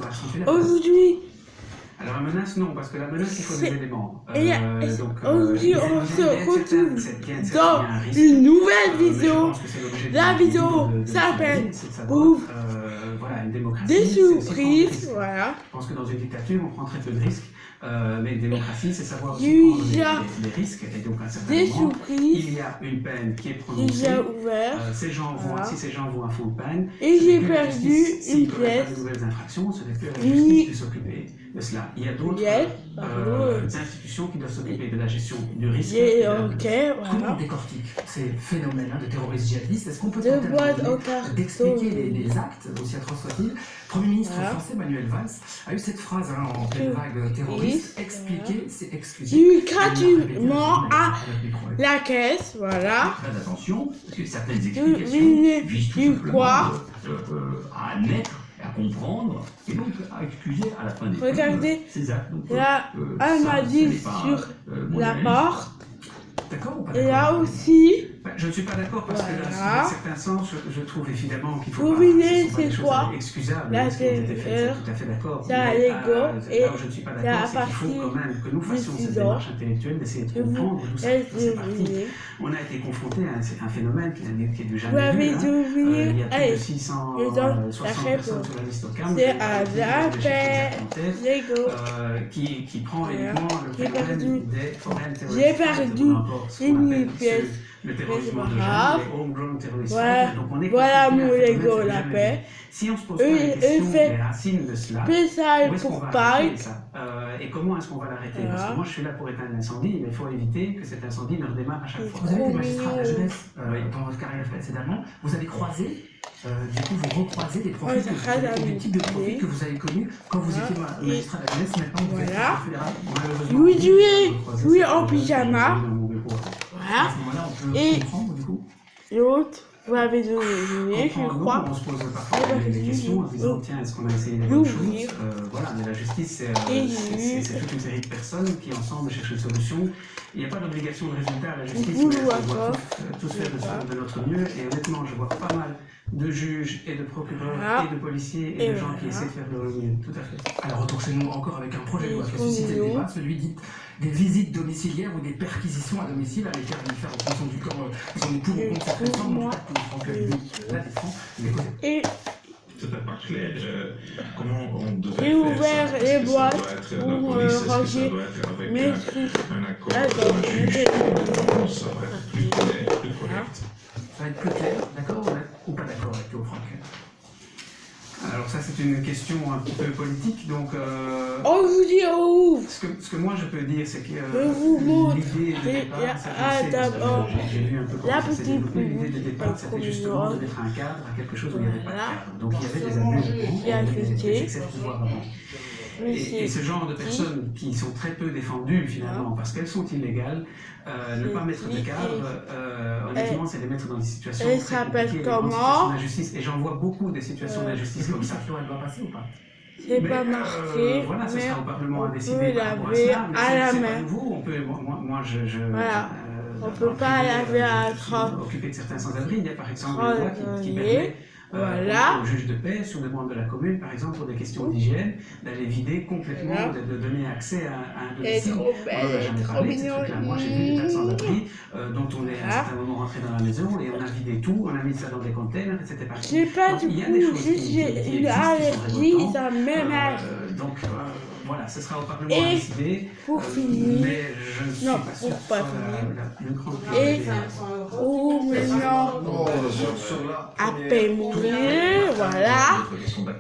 accentuer la aujourd'hui, alors la menace, non, parce que la menace, il faut des éléments. aujourd'hui, on se retrouve dans une nouvelle vidéo. La vidéo s'appelle Ouvre des surprises, voilà. Je pense que dans une dictature, on prend très peu de risques. Mais une démocratie, c'est savoir aussi prendre les risques. Et donc, à un certain moment, il y a une peine qui est prononcée. Ces gens vont, si ces gens vont à fond de peine, et j'ai perdu une pièce. De nouvelles infractions, ce n'est plus la justice de s'occuper de cela. Il y a d'autres institutions qui doivent s'occuper de la gestion du risque. Comment on décortique ces phénomènes de terrorisme djihadiste? Est-ce qu'on peut tenter d'expliquer les actes, aussi atroces soient-ils? Le Premier ministre français, Manuel Valls, a eu cette phrase en pleine vague terroriste: expliquer, c'est excuser. J'ai eu gratuitement à la caisse, voilà. Très attention, parce que certaines explications visent tout simplement à admettre, à comprendre, et donc à excuser à la fin des ces actes. Donc, là, elle m'a dit sur la porte. D'accord ou pas d'accord? Et là aussi. Je ne suis pas d'accord parce que là, dans certains sens, je trouve évidemment qu'il faut pas. C'est quoi? Excusable. La terreur. Tout à fait d'accord. C'est à l'ego. Et là où je ne suis pas d'accord, c'est qu'il faut quand même que nous fassions cette démarche intellectuelle d'essayer de comprendre tout ça. On a été confronté à un phénomène qui est du jamais vu. Il y a plus de 660 personnes sur la liste au Cameroun. C'est à la paix. Qui prend uniquement le phénomène des foreign terroristes. J'ai perdu une pièce. Le terrorisme de genre, les homegrown terroristes. Donc on est voilà mon Lego, la paix. Si on se pose pas la question des racines de cela, où est-ce qu'on va arrêter ça et comment est-ce qu'on va l'arrêter? Parce que moi je suis là pour éteindre l'incendie, mais il faut éviter que cet incendie ne redémarre à chaque fois. Vous avez été magistrat à la jeunesse dans votre carrière précédemment. Vous avez croisé, du coup vous recroisez des profils, des types de profils que vous avez connus quand vous étiez magistrat à la jeunesse. Maintenant vous êtes fédéral. Oui, en pyjama. Voilà. Et l'autre, vous l'avez deviné, je crois. On se pose parfois des questions en disant tiens, est-ce qu'on a essayé les bonnes choses? Voilà, mais la justice, c'est toute une série de personnes qui ensemble cherchent une solution. Il n'y a pas d'obligation de résultat à la justice, mais on doit tous faire de notre mieux. Et honnêtement, je vois pas mal de juges et de procureurs et de policiers et de gens qui essaient de faire de leur mieux. Tout à fait. Alors retournez-nous encore avec un projet de loi qui a suscité le débat, celui dit des visites domiciliaires ou des perquisitions à domicile à l'écart de faire en fonction du corps son époux ou contre cette réforme. Et c'était pas clair comment on devait j'ai ouvert les boîtes pour ranger mes trucs. Ça va être plus clair, plus correct. Ça va être plus clair, d'accord ou pas d'accord avec Théo Franck? Alors ça c'est une question un petit peu politique, donc on vous dit ouvre. Ce que moi je peux dire, c'est que l'idée de départ, j'ai vu un peu comment ça s'est développé, l'idée de départ c'était justement de mettre un cadre à quelque chose où il n'y avait pas de cadre. Donc il y avait des abus, des excès de pouvoir avant. Et ce genre de personnes qui sont très peu défendues finalement parce qu'elles sont illégales, ne pas mettre de cadre, honnêtement, c'est les mettre dans des situations très compliquées, d'injustice. Et j'en vois beaucoup des situations d'injustice comme ça. Elle doit passer ou pas? C'est pas marqué, voilà, ce sera au Parlement à décider. On peut laver à la main. On peut, moi, voilà. On peut pas laver à occuper de certains sans-abri. Il y a par exemple une loi qui permet au juge de paix, sur demande de la commune, par exemple, pour des questions d'hygiène, d'aller vider complètement, de donner accès à un domicile. On n'a jamais parlé de ces trucs-là. Moi, j'ai vu des tas de sans-abri dont on est à un certain moment rentré dans la maison et on a vidé tout, on a mis ça dans des containers et c'était parti. J'ai pas du coup, juste j'ai une allergie, ça m'énerve. Donc, voilà, ce sera au Parlement à décider. Pour finir, mais je ne suis pas sûr que ce soit une grande priorité. Maintenant, à paix mourir, voilà.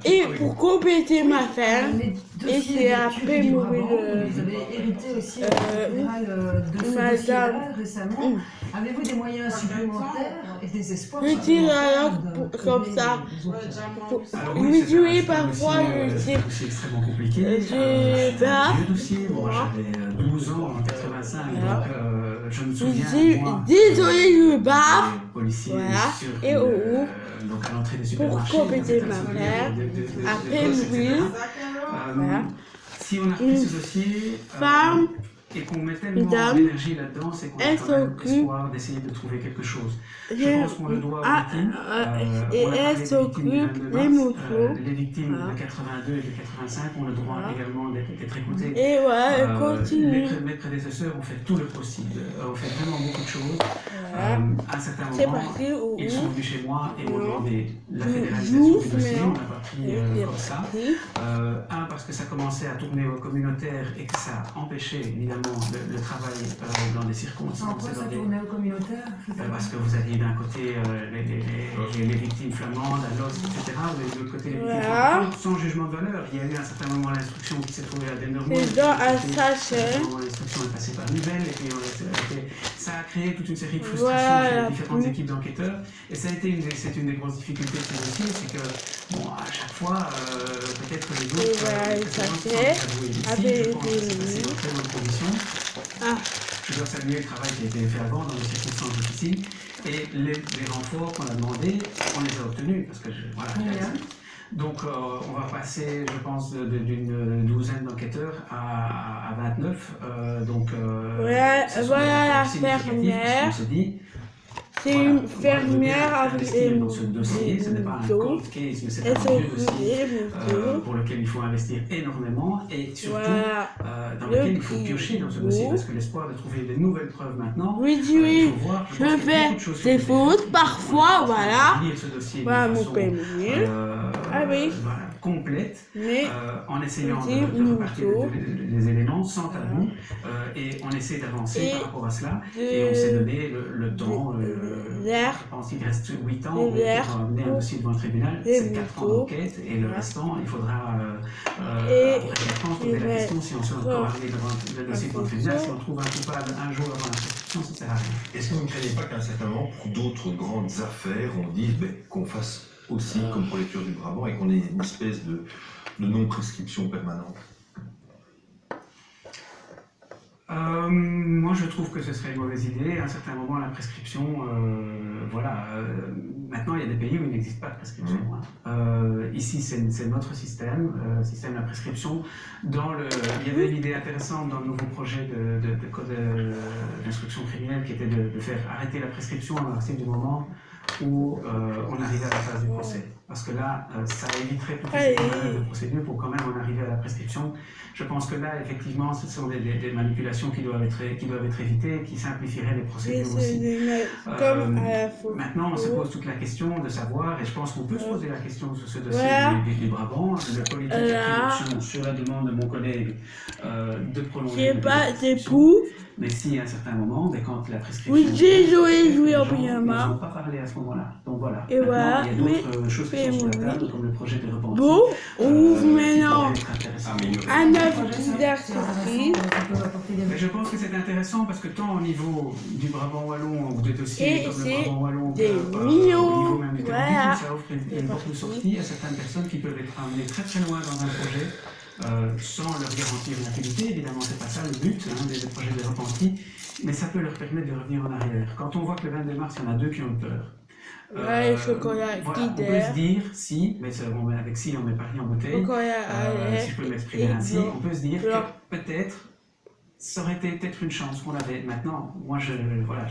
Et pour compléter ma ferme, et c'est à paix mourir vous avez hérité aussi madame récemment. Avez-vous des moyens supplémentaires et des espoirs? Je tire alors comme ça. Oui, parfois c'est extrêmement compliqué. J'ai peur. Moi j'avais 12 ans en 85, donc je me souviens. Désolé, je bave. Voilà. Et donc à l'entrée des supermarchés. Pour compléter ma mère, après mourir. Si on a pris ce dossier, femme et qu'on met tellement Madame, d'énergie là-dedans, c'est qu'on a elle quand même s'occupe- l'espoir d'essayer de trouver quelque chose. Je pense qu'on le doit aux Ah, victimes. et On a parlé elle des victimes du s'occupe 22 des mars. motos. Les victimes Voilà. de 82 et de 85 ont le droit Voilà. également d'être écoutées. Et voilà, elle continue. Mes prédécesseurs ont fait tout le possible, ont fait vraiment beaucoup de choses. Voilà. À un certain C'est moment, parti où ils sont venus chez moi et m'ont Non. demandé la Nous, fédéralisation du dossier. mais On non. n'a pas pris c'est comme ça. parti. Un, parce que ça commençait à tourner au communautaire et que ça empêchait évidemment le travail dans des En circonstances. quoi et ça dans des- tournait au communautaire? parce que vous aviez d'un côté les victimes flamandes, à l'os, etc. Vous avez de l'autre côté les victimes Voilà. francophones, sans jugement de valeur. Il y a eu à un certain moment l'instruction qui s'est trouvée à Dendermonde. C'est dans un À un sachet. certain moment, l'instruction est passée par Nivelles et puis ça a créé toute une série de frustrations Voilà. chez les différentes équipes d'enquêteurs. Et ça a été c'est une des grosses difficultés de ce dossier, c'est que bon, à chaque fois, peut-être que les autres, voilà, le précédents sachet sont avoués ici, avec je pense que c'est des passé dans de très bonnes conditions. Ah, Je dois saluer le travail qui a été fait avant dans des circonstances difficiles. Et les renforts qu'on a demandés, on les a obtenus. Parce que voilà, Combien? donc on va passer, je pense, d'une douzaine d'enquêteurs à 29. Voilà, ce sont voilà des la efforts significatifs, fermière. parce qu'on se dit, c'est voilà, une on va fermière avec investir des dans ce dossier, ce n'est pas un motos. cold case, mais c'est Elle un vieux s'occupe dossier des motos. pour lequel il faut investir énormément et surtout Voilà. dans Le lequel il faut piocher dans ce dossier prix. parce que l'espoir de trouver de nouvelles preuves maintenant. Oui, il oui, faut voir, je pense qu'il y a fais beaucoup de choses des qui ont été fautes faites. parfois, On est en train de voilà. lire ce dossier Voilà de mon façon permis. Ah oui. voilà, complète. Mais En essayant Petit de repartir moto. des éléments sans tabou et on essaie d'avancer Et par rapport à cela de- et on s'est donné le temps, l'air. je pense qu'il reste 8 ans De l'air. pour amener un dossier devant le tribunal, Des c'est 4 ans motos. d'enquête et le Voilà. restant il faudra Et après 4 ans se poser la il question si on se encore reste arriver devant le dossier devant le tribunal, si on trouve un coupable un jour avant la prescription, ça sert à rien. Est-ce que vous ne craignez pas qu'à un certain moment, pour d'autres grandes affaires, on dise qu'on fasse aussi comme pour les tueurs du Brabant et qu'on ait une espèce de non-prescription permanente? Moi, je trouve que ce serait une mauvaise idée. À un certain moment, la prescription, voilà. Maintenant, il y a des pays où il n'existe pas de prescription. Hein. Ici, c'est notre système, système de la prescription. Il y avait une idée intéressante dans le nouveau projet de code d'instruction criminelle qui était de faire arrêter la prescription à partir du moment où on arrivait à la phase du procès. Parce que là, ça éviterait toutes les problèmes de procédure pour quand même en arriver à la prescription. Je pense que là, effectivement, ce sont des manipulations qui doivent être évitées, qui simplifieraient les procédures aussi. Comme à la photo. Maintenant, on se pose toute la question de savoir, et je pense qu'on peut se poser la question sur ce dossier Voilà. des Brabants, le politique d'introduction sur la demande de mon collègue de prolonger. J'ai le pas délai de des prescription. poux. Mais si à un certain moment, quand la prescription... Oui, j'ai joué les en gens pyjama. n'ont pas parlé à ce moment-là. Donc voilà. Et Maintenant, voilà, il y a d'autres choses qui sont sur la table, comme le projet des repentis. Bon, ouvre qui maintenant pourraient être intéressants. un œuf d'artillerie. Mais je pense que c'est intéressant parce que tant au niveau du Brabant wallon ou des dossiers Et comme le c'est Brabant wallon des au millions. niveau même du Voilà. terrorisme, ça offre une porte de sortie à certaines personnes qui peuvent être amenées très très loin dans un projet sans leur garantir l'impunité. Évidemment, c'est pas ça le but des projets des repentis, mais ça peut leur permettre de revenir en arrière. Quand on voit que le 22 mars, il y en a 2 qui ont peur. Ouais, chocolat voilà, on peut Kinder. se dire si, mais avec si on met pas rien en bouteille, Chocolat si je peux m'exprimer et ainsi, blanc. on peut se dire Blanc. que peut-être ça aurait été peut-être une chance qu'on avait. Maintenant, moi je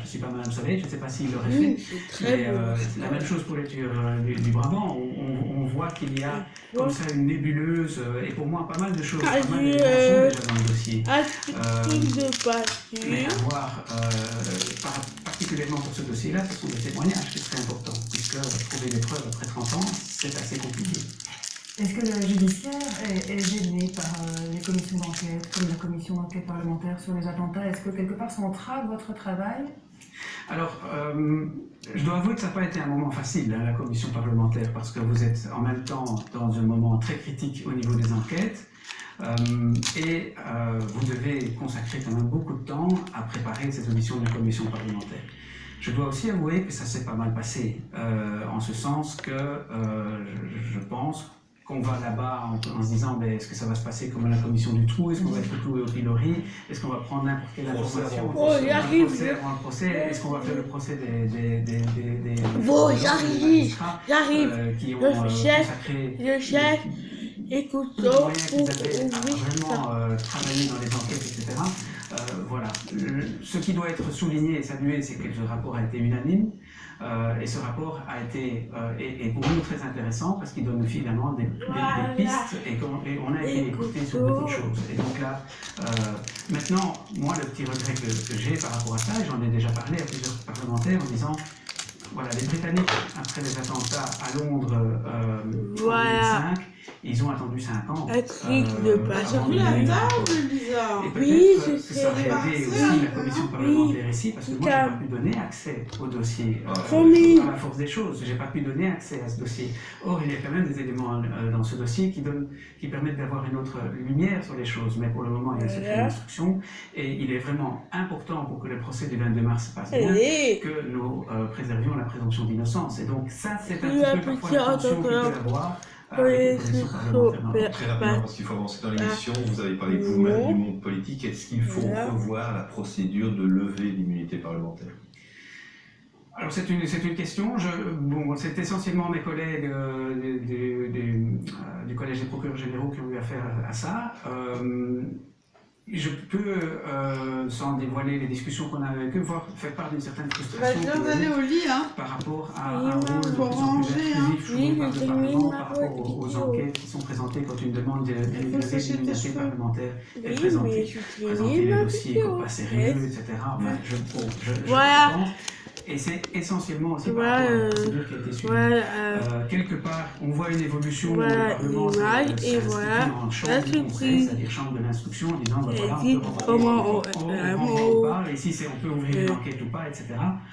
suis pas Madame Soleil, je ne sais pas s'il l'aurait fait. C'est très Mais bon. c'est la même chose pour les tueurs du Brabant. On voit qu'il y a comme ça une nébuleuse et pour moi pas mal de choses, Ah, pas mal j'ai, d'éléments déjà dans le dossier. Un petit de Mais pâture. avoir, particulièrement pour ce dossier-là, ce sont des témoignages qui seraient importants, puisque trouver des preuves après 30 ans, c'est assez compliqué. Est-ce que le judiciaire est gêné par les commissions d'enquête, comme la commission d'enquête parlementaire sur les attentats? Est-ce que quelque part ça entrave votre travail? Alors, je dois avouer que ça n'a pas été un moment facile, la commission parlementaire, parce que vous êtes en même temps dans un moment très critique au niveau des enquêtes, et vous devez consacrer quand même beaucoup de temps à préparer cette audition de la commission parlementaire. Je dois aussi avouer que ça s'est pas mal passé, en ce sens que je pense qu'on va là-bas en se disant mais est-ce que ça va se passer comme à la commission du trou, est-ce qu'on va être cloué au pilori, est-ce qu'on va prendre n'importe quelle information Oh, j'arrive. avant le procès, est-ce qu'on va faire le procès des Bon, j'arrive. magistrats, J'arrive. qui ont Le chef, consacré le chef, écoutons de moyens qu'ils pour avaient à ouvrir ça. vraiment travailler dans les enquêtes, etc. Voilà. Ce qui doit être souligné et salué, c'est que ce rapport a été unanime. Et ce rapport a été est pour nous très intéressant parce qu'il donne finalement des pistes et on a été écouté sur beaucoup de choses. Et donc là, maintenant, moi, le petit regret que j'ai par rapport à ça, et j'en ai déjà parlé à plusieurs parlementaires en disant, voilà, les Britanniques, après les attentats à Londres en 2005, ils ont attendu 5 ans. Un truc de pas avant sur de la donner un table, rapport. bizarre. Et Oui, peut-être je que ça aurait aidé sais. aussi la commission parlementaire ici, parce que moi, je n'ai Calme. pas pu donner accès au dossier Famille. à la force des choses. Je n'ai pas pu donner accès à ce dossier. Or, il y a quand même des éléments dans ce dossier qui permettent d'avoir une autre lumière sur les choses. Mais pour le moment, il y a cette instruction. Et il est vraiment important pour que le procès du 22 mars se passe bien, Allez. que nous préservions la présomption d'innocence. Et donc, ça, c'est un Oui, petit peu parfois la tension qu'il peut y avoir avec les commissions parlementaires dans le Très rapidement, parce qu'il faut avancer dans l'émission, vous avez parlé vous-même du monde politique. Est-ce qu'il faut revoir la procédure de levée de l'immunité parlementaire? Alors c'est une question. Bon, c'est essentiellement mes collègues du Collège des procureurs généraux qui ont eu affaire à ça. Je peux, sans dévoiler les discussions qu'on a avec eux, faire part d'une certaine frustration d'aller au lit, hein. par rapport à un rôle de plus en plus ranger, hein. exclusif joué par le Parlement par rapport aux enquêtes qui sont présentées quand une demande d'immunité parlementaire est présentée. Présenter les dossiers comme pas sérieux, etc. Enfin, je pense. Et c'est essentiellement aussi par rapport à la procédure qui a été suivie. Quelque part, on voit une évolution où le Parlement s'institue en chambre du conseil, c'est-à-dire chambre de l'instruction, en disant, voilà, on peut pas, et si on peut ouvrir une enquête ou pas, etc.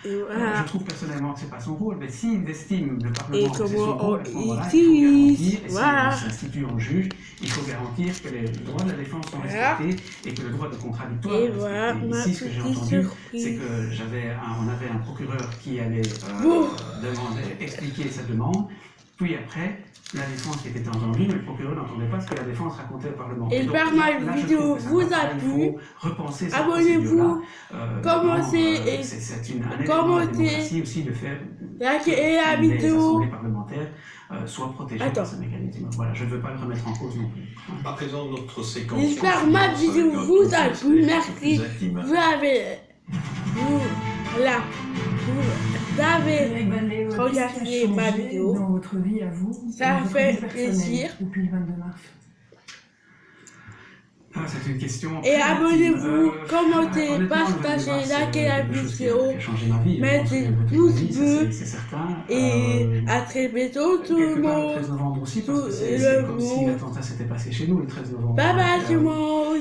Je trouve personnellement que c'est pas son rôle, mais s'il estime le Parlement que c'est son rôle, à ce moment-là, il faut garantir, et s'il s'institue en juge, il faut garantir que les droits de la défense sont respectés et que le droit de contradictoire est respecté. Ici, ce que j'ai entendu, c'est que on avait un procureur qui allait expliquer sa demande, puis après, la défense qui était entendue, mais le procureur n'entendait pas ce que la défense racontait au Parlement. Et par ma vidéo vous a plu, abonnez-vous, commentez et commentez, aussi de faire likez la les vidéo. assemblées parlementaires soient protégées par ce mécanisme. Voilà, je ne veux pas le remettre en cause non plus. À présent, notre séquence. J'espère que ma vidéo vous a plu, merci. Vous avez regardé ma vidéo. Dans votre vie à vous, Ça fait plaisir. Depuis le 22 mars. C'est une question. Et très abonnez-vous, intime. commentez, Honnêtement, partagez, le 22 mars, likez la quelque chose qui vidéo. a changé ma vie. Mettez Je pense que pouce toute ma vie, bleu. c'est certain. Et à très bientôt tout le Quelque part, le monde. 13 novembre aussi, parce que Tout c'est le comme si monde. l'attentat s'était passé chez nous le 13 novembre. Bye bye Donc, tout le monde.